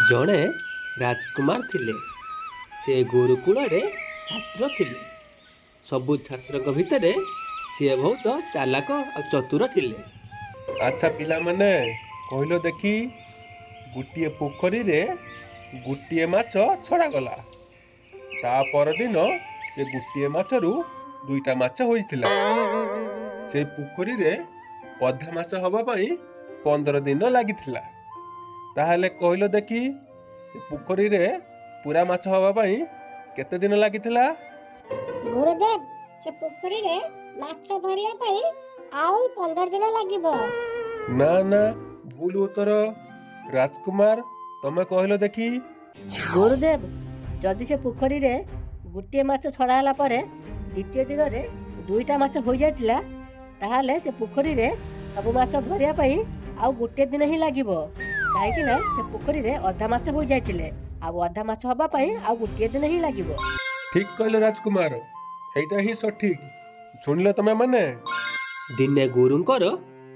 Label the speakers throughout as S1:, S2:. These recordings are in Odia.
S1: ଜଣେ ରାଜକୁମାର ଥିଲେ। ସେ ଗୁରୁକୁଳରେ ଛାତ୍ର ଥିଲେ। ସବୁ ଛାତ୍ରଙ୍କ ଭିତରେ ସିଏ ବହୁତ ଚାଲାକ ଆଉ ଚତୁର ଥିଲେ।
S2: ଆଚ୍ଛା ପିଲାମାନେ, କହିଲ ଦେଖି, ଗୋଟିଏ ପୋଖରୀରେ ଗୋଟିଏ ମାଛ ଛଡ଼ାଗଲା। ତା ପରଦିନ ସେ ଗୋଟିଏ ମାଛରୁ ଦୁଇଟା ମାଛ ହୋଇଥିଲା। ସେ ପୋଖରୀରେ ଅଧା ମାଛ ହେବା ପାଇଁ 15 ଦିନ ଲାଗିଥିଲା। ତାହେଲେ କହିଲ ଦେଖି, ପୋଖରୀରେ ପୁରା ମାଛ ହେବା ପାଇଁ କେତେ ଦିନ ଲାଗିଥିଲା?
S3: ଗୁରୁଦେବ, ସେ ପୋଖରୀରେ ମାଛ ଧରିବା ପାଇଁ ଆଉ 15 ଦିନ ଲାଗିବ।
S2: ନା ନା, ଭୁଲ ଉତ୍ତର। ରାଜକୁମାର, ତମେ କହିଲ ଦେଖି।
S4: ଗୁରୁଦେବ, ଯଦି ସେ ପୋଖରୀରେ ଗୋଟିଏ ମାଛ ଛଡ଼ା ହେଲା ପରେ ଦ୍ୱିତୀୟ ଦିନରେ ଦୁଇଟା ମାଛ ହୋଇଯାଇଥିଲା, ତାହେଲେ ସେ ପୋଖରୀରେ ସବୁ ମାଛ ଧରିବା ପାଇଁ ଆଉ ଗୋଟିଏ ଦିନ ହିଁ ଲାଗିବ। କାହିଁକି ନା ସେ ପୋଖରୀରେ ଅଧା ମାଛ ହୋଇଯାଇଥିଲେ, ଆଉ ଅଧା ମାଛ ହେବା ପାଇଁ ଆଉ ଗୋଟିଏ ଦିନ ହିଁ ଲାଗିବ।
S2: ଠିକ କହିଲେ ରାଜକୁମାର, ଏଇଟା ହିଁ ସଠିକ। ଶୁଣିଲ ତମେ ମାନେ?
S1: ଦିନେ ଗୁରୁଙ୍କର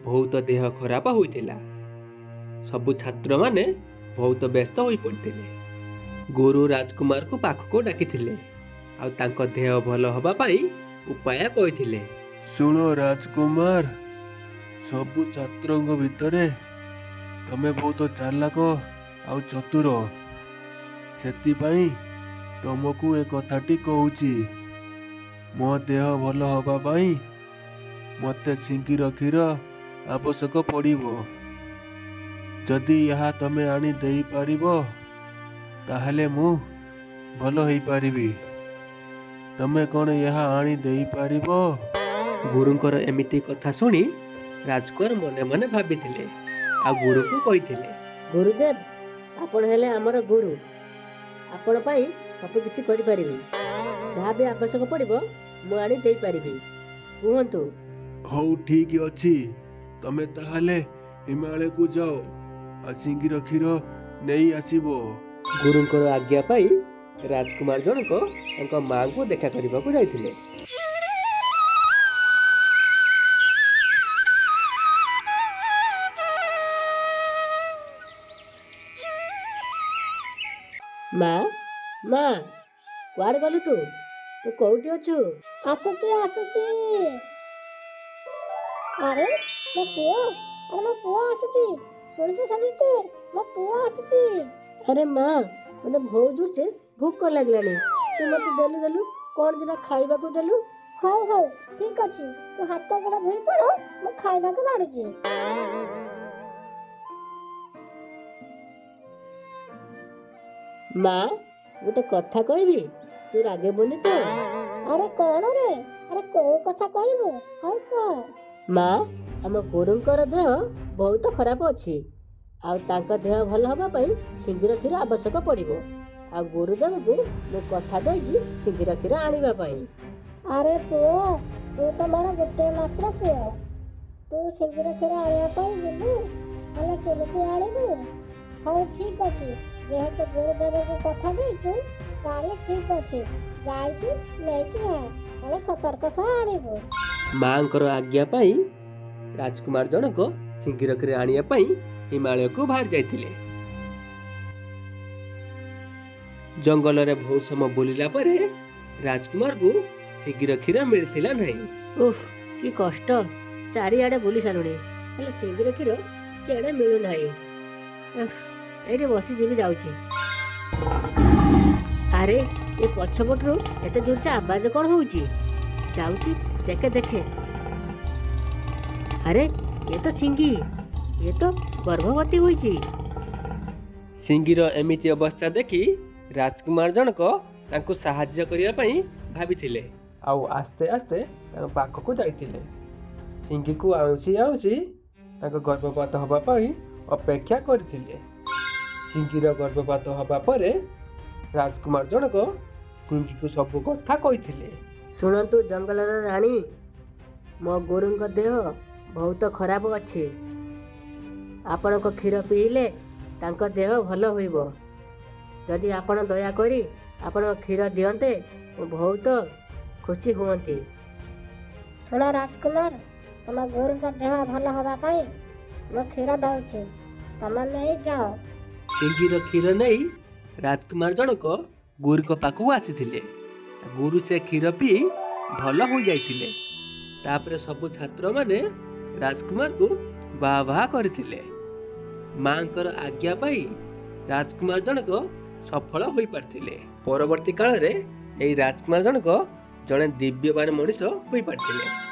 S1: ବହୁତ ଦେହ ଖରାପ ହୋଇଥିଲା। ସବୁ ଛାତ୍ରମାନେ ବହୁତ ବ୍ୟସ୍ତ ହୋଇପଡ଼ିଥିଲେ। ଗୁରୁ ରାଜକୁମାରକୁ ପାଖକୁ ଡାକିଥିଲେ ଆଉ ତାଙ୍କ ଦେହ ଭଲ ହେବା ପାଇଁ ଉପାୟ କହିଥିଲେ।
S2: ଶୁଣ ରାଜକୁମାର, ସବୁ ଛାତ୍ରଙ୍କ ଭିତରେ ତମେ ବହୁତ ଚାଲାକ ଆଉ ଚତୁର। ସେଥିପାଇଁ ତମକୁ ଏ କଥାଟି କହୁଛି। ମୋ ଦେହ ଭଲ ହେବା ପାଇଁ ମୋତେ ସିଙ୍ଗିର କ୍ଷୀର ଆବଶ୍ୟକ ପଡ଼ିବ। ଯଦି ଏହା ତମେ ଆଣି ଦେଇପାରିବ, ତାହେଲେ ମୁଁ ଭଲ ହେଇପାରିବି। ତମେ କ'ଣ ଏହା ଆଣି ଦେଇପାରିବ?
S1: ଗୁରୁଙ୍କର ଏମିତି କଥା ଶୁଣି ରାଜକୁମାର ମନେ ମନେ ଭାବିଥିଲେ ଆଉ ଗୁରୁଙ୍କୁ କହିଥିଲେ,
S4: ଗୁରୁଦେବ, ଆପଣ ହେଲେ ଆମର ଗୁରୁ। ଆପଣ ପାଇଁ ସବୁ କିଛି କରିପାରିବି। ଯାହା ବି ଆବଶ୍ୟକ ପଡ଼ିବ ମୁଁ ଆଣି ଦେଇପାରିବି। କୁହନ୍ତୁ।
S2: ହଉ ଠିକ ଅଛି, ତମେ ତାହେଲେ ହିମାଳୟକୁ ଯାଅ ଆଉ ସିଙ୍ଗିର କ୍ଷୀର ନେଇ ଆସିବ।
S1: ଗୁରୁଙ୍କର ଆଜ୍ଞା ପାଇ ରାଜକୁମାର ଜଣକ ତାଙ୍କ ମାଙ୍କୁ ଦେଖା କରିବାକୁ ଯାଇଥିଲେ।
S4: ମା, ମା, କୁଆଡ଼େ ଗଲୁ ତୁ? ତୁ କୋଉଠି ଅଛୁ?
S3: ଆସୁଛି ଆସୁଛି। ଆରେ ମୋ ପୁଅ ଆସୁଛି। ଶୁଣିଛ ସମସ୍ତେ, ମୋ ପୁଅ ଆସୁଛି।
S4: ଆରେ ମା, ମୋତେ ବହୁତ ଜୋରସେ ଭୋକ ଲାଗିଲାଣି। ତୁ ମୋତେ ଦେଲୁ କ'ଣ ଦିଟା ଖାଇବାକୁ ଦେଲୁ।
S3: ହଉ ହଉ ଠିକ ଅଛି, ତୁ ହାତ ଗୋଡ଼ ଧୋଇ ପଡ଼, ମୁଁ ଖାଇବାକୁ ବାଢୁଛି।
S4: ମା, ଗୋଟେ କଥା କହିବି, ତୁ ରାଗିବୁନି ତ?
S3: ଆରେ କ'ଣ ରେ? ଆରେ କୋଉ କଥା କହିବୁ? ହଉ କହ।
S4: ମା, ଆମ ଗୁରୁଙ୍କର ଦେହ ବହୁତ ଖରାପ ଅଛି, ଆଉ ତାଙ୍କ ଦେହ ଭଲ ହେବା ପାଇଁ ସିଙ୍ଗିର କ୍ଷୀର ଆବଶ୍ୟକ ପଡ଼ିବ। ଆଉ ଗୁରୁଦେବକୁ ମୁଁ କଥା ଦେଇଛି ସିଙ୍ଗିର କ୍ଷୀର ଆଣିବା ପାଇଁ।
S3: ଆରେ ପୁଅ, ତୁ ତ ମୋର ଗୋଟେ ମାତ୍ର ପୁଅ। ତୁ ସିଙ୍ଗିର କ୍ଷୀର ଆଣିବା ପାଇଁ ଯିବୁ? ହେଲେ କେମିତି ଆଣିବୁ? ହଉ ଠିକ ଅଛି, ଯେହେତୁ ଗୁରୁଦେବଙ୍କୁ କଥା ଦେଇଛୁ, ତାହେଲେ ଠିକ ଅଛି, ଯାଇକି ନେଇକି ଆ। ହେଲେ ସତର୍କ ସହ ଆଣିବୁ।
S1: ମାଙ୍କର ଆଜ୍ଞା ପାଇଁ ରାଜକୁମାର ଜଣକ ସିଙ୍ଗିର କ୍ଷୀର ଆଣିବା ପାଇଁ ହିମାଳୟକୁ ବାହାରି ଯାଇଥିଲେ। ଜଙ୍ଗଲରେ ବହୁତ ସମୟ ବୁଲିଲା ପରେ ରାଜକୁମାରକୁ ସିଙ୍ଗିର କ୍ଷୀର ମିଳିଥିଲା ନାହିଁ।
S4: ଉଫ୍, କି କଷ୍ଟ! ଚାରିଆଡ଼େ ବୁଲି ସାରୁଣି, ହେଲେ ସିଙ୍ଗିର କ୍ଷୀର କେଡ଼େ ମିଳୁନାହିଁ। ଏଇଠି ବସିଯିବି ଯାଉଛି। ଆରେ, ଏ ପଛପଟରୁ ଏତେ ଜୋରସେ ଆବାଜ କ'ଣ ହଉଛି? ଯାଉଛି ଦେଖେ। ଆରେ, ଏ ତ ସିଙ୍ଗି, ଏ ତ ଗର୍ଭବତୀ ହୋଇଛି।
S1: ସିଙ୍ଗିର ଏମିତି ଅବସ୍ଥା ଦେଖି ରାଜକୁମାର ଜଣକ ତାଙ୍କୁ ସାହାଯ୍ୟ କରିବା ପାଇଁ ଭାବିଥିଲେ ଆଉ ଆସ୍ତେ ଆସ୍ତେ ତାଙ୍କ ପାଖକୁ ଯାଇଥିଲେ। ସିଙ୍ଗିକୁ ଆଉଁସି ତାଙ୍କ ଗର୍ଭପାତ ହେବା ପାଇଁ ଅପେକ୍ଷା କରିଥିଲେ। ସିଙ୍ଗିର ଗର୍ଭପାତ ହେବା ପରେ ରାଜକୁମାର ଜଣକ ସିଙ୍ଗିକୁ ସବୁ କଥା କହିଥିଲେ।
S4: ଶୁଣନ୍ତୁ ଜଙ୍ଗଲର ରାଣୀ, ମୋ ଗୁରୁଙ୍କ ଦେହ ବହୁତ ଖରାପ ଅଛି। ଆପଣଙ୍କ କ୍ଷୀର ପିଇଲେ ତାଙ୍କ ଦେହ ଭଲ ହୋଇବ। ଯଦି ଆପଣ ଦୟାକରି ଆପଣଙ୍କ କ୍ଷୀର ଦିଅନ୍ତେ, ମୁଁ ବହୁତ ଖୁସି ହୁଅନ୍ତି।
S3: ଶୁଣ ରାଜକୁମାର, ତମ ଗୁରୁଙ୍କ ଦେହ ଭଲ ହେବା ପାଇଁ ମୁଁ କ୍ଷୀର ଦଉଛି, ତମେ ନେଇ ଯାଅ।
S1: ସିଙ୍ଗିର କ୍ଷୀର ନେଇ ରାଜକୁମାର ଜଣକ ଗୁରୁଙ୍କ ପାଖକୁ ଆସିଥିଲେ। ଗୁରୁ ସେ କ୍ଷୀର ପିଇ ଭଲ ହୋଇଯାଇଥିଲେ। ତାପରେ ସବୁ ଛାତ୍ରମାନେ ରାଜକୁମାରକୁ ବାହା ବାହା କରିଥିଲେ। ମାଙ୍କର ଆଜ୍ଞା ପାଇ ରାଜକୁମାର ଜଣକ ସଫଳ ହୋଇପାରିଥିଲେ। ପରବର୍ତ୍ତୀ କାଳରେ ଏହି ରାଜକୁମାର ଜଣକ ଜଣେ ଦିବ୍ୟବାନ ମଣିଷ ହୋଇପାରିଥିଲେ।